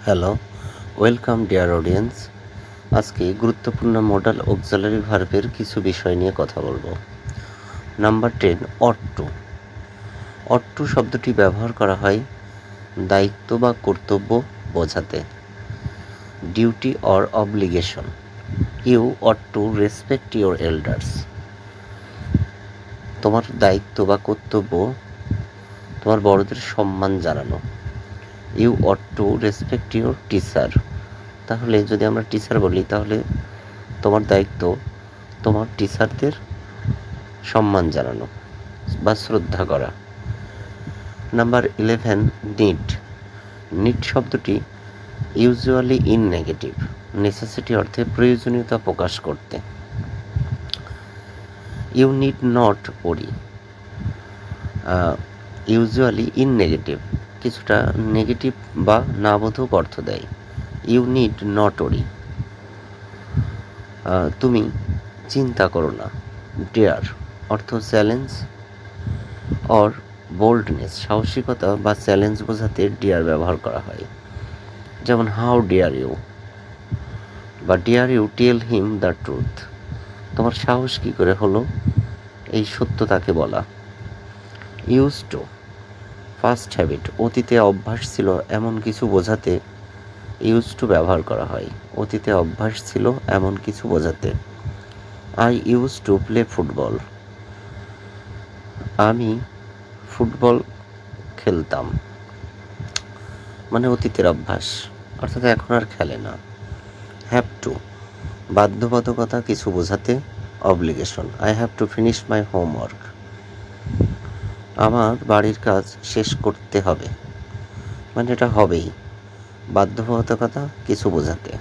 Hello, welcome dear audience. আজকে গুরুত্বপূর্ণ modal auxiliary ভার্বের কিছু বিষয় নিয়ে কথা বলবো। Number 10, ought to. Ought to শব্দটি ব্যবহার করা হয় দায়িত্ব বা কর্তব্য বোঝাতে। Duty or obligation. You ought to respect your elders. তোমার দায়িত্ব বা কর্তব্য তোমার বড়দের সম্মান জানানো। You ought to respect your teacher. তাহলে যদি আমরা টিচার বলি, তাহলে তোমার দায়িত্ব তোমার টিচারদের সম্মান জানানো বা শ্রদ্ধা করা। Number 11, need. নিড শব্দটি ইউজুয়ালি ইন নেগেটিভ, নেসেসিটি অর্থে প্রয়োজনীয়তা প্রকাশ করতে। ইউ নিড নট ওরি, ইউজুয়ালি ইন নেগেটিভ, কিছুটা নেগেটিভ বা নাবোধক অর্থ দেয়। ইউ নিড নট ওরি, তুমি চিন্তা করো না। ডেয়ার অর্থ চ্যালেঞ্জ অর বোল্ডনেস, সাহসিকতা বা চ্যালেঞ্জ বোঝাতে ডেয়ার ব্যবহার করা হয়। যেমন হাউ ডেয়ার ইউ বা dare you tell him the truth, তোমার সাহস কী করে হলো এই সত্য তাকে বলা। ইউজ টু, ফার্স্ট হ্যাবিট, অতীতে অভ্যাস ছিল এমন কিছু বোঝাতে ইউজ টু ব্যবহার করা হয়। অতীতে অভ্যাস ছিল এমন কিছু বোঝাতে। I use to play football, আমি ফুটবল খেলতাম, মানে অতীতের অভ্যাস, অর্থাৎ এখন আর খেলে না। হ্যাভ টু, বাধ্যবাধকতা কিছু বোঝাতে obligation. I have to finish my homework, আমার বাড়ির কাজ শেষ করতে হবে, মানে এটা হবেই, বাধ্যবাধকতা কিছু বোঝাতে।